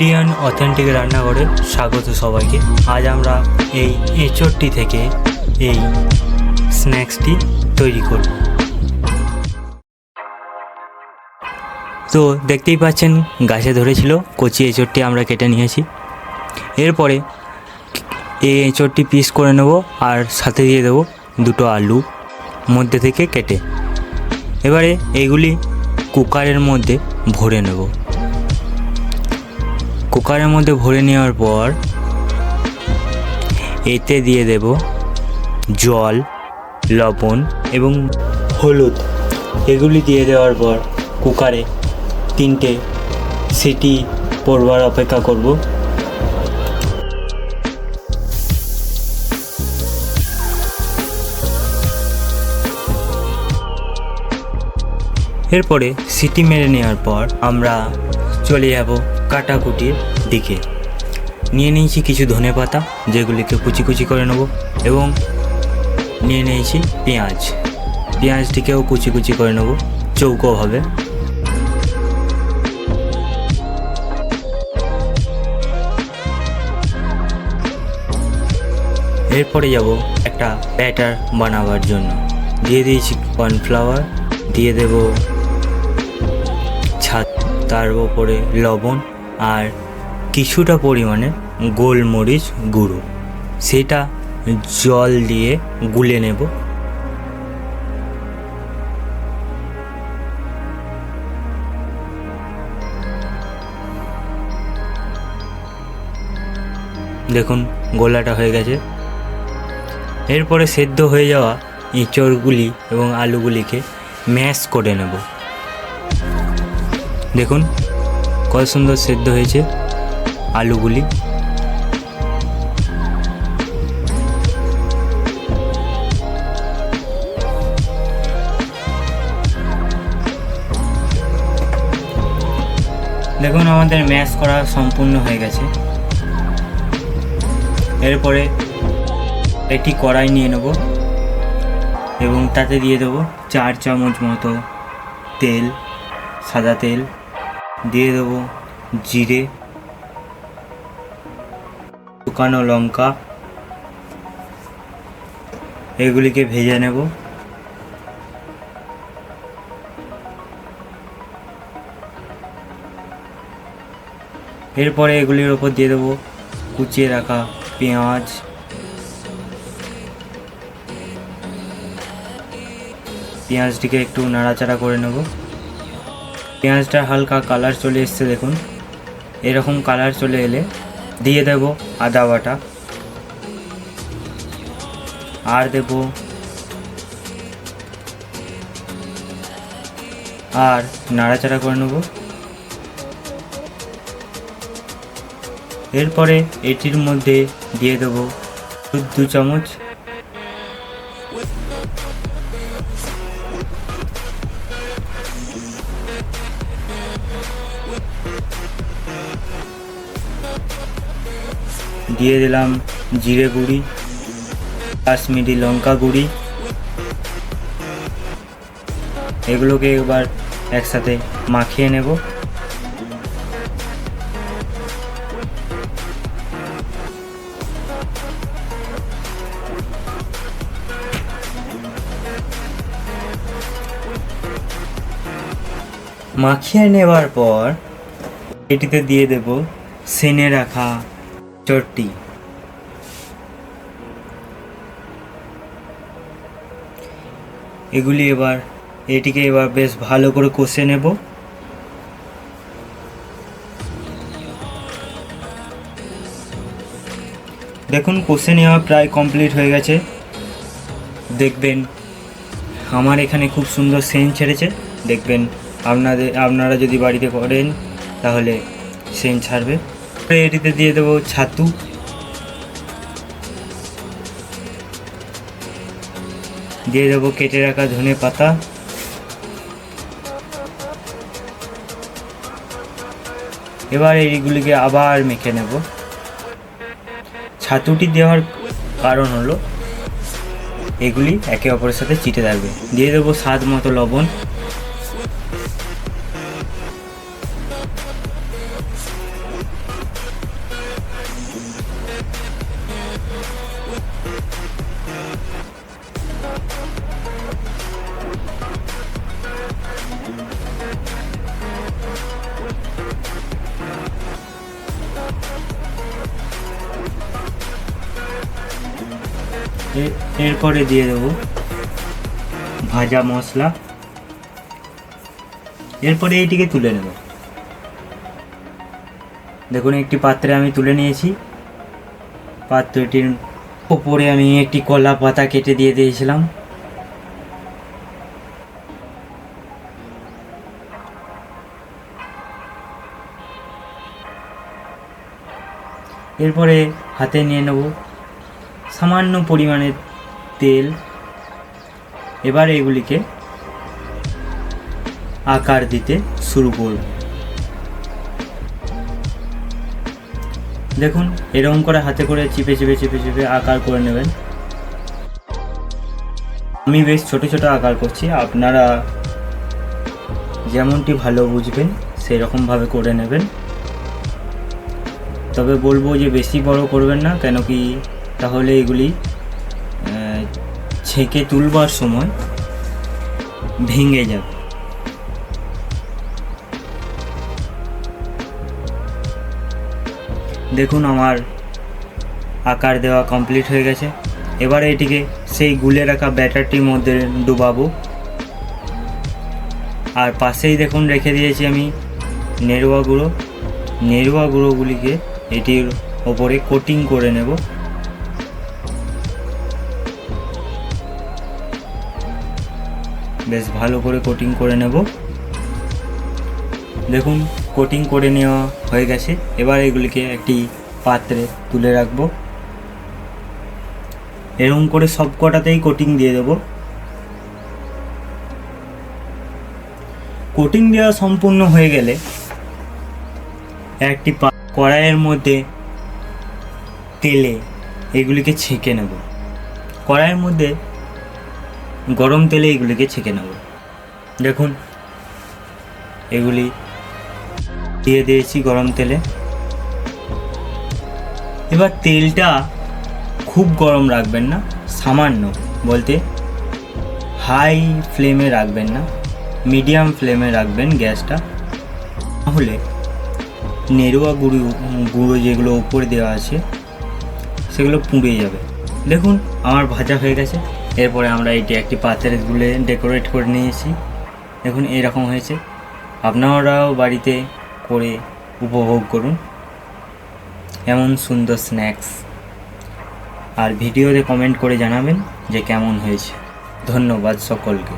Indian authentic রান্নাঘরে স্বাগত সবাইকে। আজ আমরা এই এঁচোড়টি থেকে এই স্ন্যাক্সটি তৈরি করব। তো দেখতেই পাচ্ছেন গাছে ধরেছিল কচি এঁচোড়টি আমরা কেটে নিয়েছি। এরপরে এই এঁচোড়টি পিস করে নেব আর সাথে দিয়ে দেবো দুটো আলু মধ্যে থেকে কেটে। এবারে এইগুলি কুকারের মধ্যে ভরে নেব। কুকারের মধ্যে ভরে নেওয়ার পর এতে দিয়ে দেব জল, লবণ এবং হলুদ। এগুলি দিয়ে দেওয়ার পর কুকারে 3টে সিটি পড়বার অপেক্ষা করব। এরপরে সিটি মেরে নেওয়ার পর আমরা চলে যাব কাটাকুটির দিকে। নিয়ে নিয়েছি কিছু ধনেপাতা, যেগুলিকে কুচি কুচি করে নেব, এবং নিয়ে নিয়েছি পেঁয়াজটিকেও কুচি কুচি করে নেব চৌকোভাবে। এরপরে যাব একটা ব্যাটার বানাবার জন্য। দিয়ে দিয়েছি কর্নফ্লাওয়ার, দিয়ে দেব তার উপরে লবণ আর কিছুটা পরিমাণে গোলমরিচ গুঁড়ো, সেটা জল দিয়ে গুলে নেব। দেখুন গোলাটা হয়ে গেছে। এরপরে সেদ্ধ হয়ে যাওয়া এঁচড়গুলি এবং আলুগুলিকে ম্যাশ করে নেব। দেখুন কত সুন্দর সেদ্ধ হয়েছে আলুগুলি। দেখুন আমাদের ম্যাশ করা সম্পূর্ণ হয়ে গেছে। এরপরে একটি কড়াই নিয়ে নেব এবং তাতে দিয়ে দেবো 4 চামচ মতো তেল, সাদা তেল। দিয়ে দেবো জিরে, শুকনো লঙ্কা, এগুলিকে ভেজে নেব। এরপরে এগুলির ওপর দিয়ে দেবো কুচিয়ে রাখা পেঁয়াজ, পেঁয়াজটিকে একটু নাড়াচাড়া করে নেব। পেঁয়াজটা হালকা কালার চলে এসছে, দেখুন এরকম কালার চলে এলে দিয়ে দেব আদা বাটা, আর দেব আর নাড়াচাড়া করে নেব। এরপরে এটির মধ্যে দিয়ে দেব 2 চামচ দিয়ে দিলাম জিরে গুঁড়ি, কাশ্মীরি লঙ্কা গুঁড়ি। এগুলোকে এবার একসাথে মাখিয়ে নেব। মাখিয়ে নেবার পর এটিতে দিয়ে দেব সেনে রাখা চটটি। এটিকে এবার বেশ ভালো করে কষে নেব। দেখুন কষে নেওয়া প্রায় কমপ্লিট হয়ে গেছে। দেখবেন আমার এখানে খুব সুন্দর সেন্ট ছেড়েছে। দেখবেন আপনারা যদি বাড়িতে করেন তাহলে সেন্ট ছাড়বে। এটিতে দিয়ে দেবো ছাতু, দিয়ে দেবো কেটে রাখা ধনে পাতা, এবার এইগুলিকে আবার মেখে নেব। ছাতুটি দেওয়ার কারণ হলো এগুলি একে অপরের সাথে চিটে থাকবে। দিয়ে দেবো স্বাদ মতো লবণ, এরপরে দিয়ে দেবো ভাজা মশলা। এরপরে এইটিকে তুলে নেব। দেখুন একটি পাত্রে আমি তুলে নিয়েছি। পাত্রটির ওপরে আমি একটি কলা পাতা কেটে দিয়ে দিয়েছিলাম। এরপরে হাতে নিয়ে নেব সামান্য পরিমাণে তেল। এবার এগুলিকে আকার দিতে শুরু করব। দেখুন এরকম করে হাতে করে চিপে চিপে চিপে চিপে আকার করে নেবেন। আমি বেশ ছোট ছোট আকার করছি, আপনারা যেমনটি ভালো বুঝবেন সেই রকমভাবে করে নেবেন। তবে বলবো যে বেশি বড় করবেন না, কেন কি তাহলে এগুলি ছেঁকে তুলবার সময় ভেঙে যাবে। দেখুন আমার আকার দেওয়া কমপ্লিট হয়ে গেছে। এবারে এটিকে সেই গুলে রাখা ব্যাটারটির মধ্যে ডুবাবো। আর পাশেই দেখুন রেখে দিয়েছি আমি নেড়ুয়া গুঁড়ো। নেড়ুয়া গুঁড়োগুলিকে এটির ওপরে কোটিং করে নেব। বেশ ভালো করে কোটিং করে নেব। দেখুন কোটিং করে নেওয়া হয়ে গেছে। এবার এগুলিকে একটি পাত্রে তুলে রাখবো। এরকম করে সব কটাতেই কোটিং দিয়ে দেব। কোটিং দেওয়া সম্পূর্ণ হয়ে গেলে একটি কড়াইয়ের মধ্যে তেলে এগুলিকে ছেঁকে নেব। কড়াইয়ের মধ্যে গরম তেলে এগুলিকে ছেঁকে নেব। দেখুন এগুলি দিয়ে দিয়েছি গরম তেলে। এবার তেলটা খুব গরম রাখবেন না, সামান্য বলতে হাই ফ্লেমে রাখবেন না, মিডিয়াম ফ্লেমে রাখবেন গ্যাসটা। তাহলে নেড়ুয়া গুঁড়ো যেগুলো উপরে দেওয়া আছে সেগুলো পুড়ে যাবে। দেখুন আমার ভাজা হয়ে গেছে। এরপরে আমরা এটি একটি পাত্রে গুলে ডেকোরেট করে নিয়েছি। দেখুন এরকম হয়েছে। আপনারাও বাড়িতে করে উপভোগ করুন এমন সুন্দর স্ন্যাক্স। আর ভিডিওতে কমেন্ট করে জানাবেন যে কেমন হয়েছে। ধন্যবাদ সকলকে।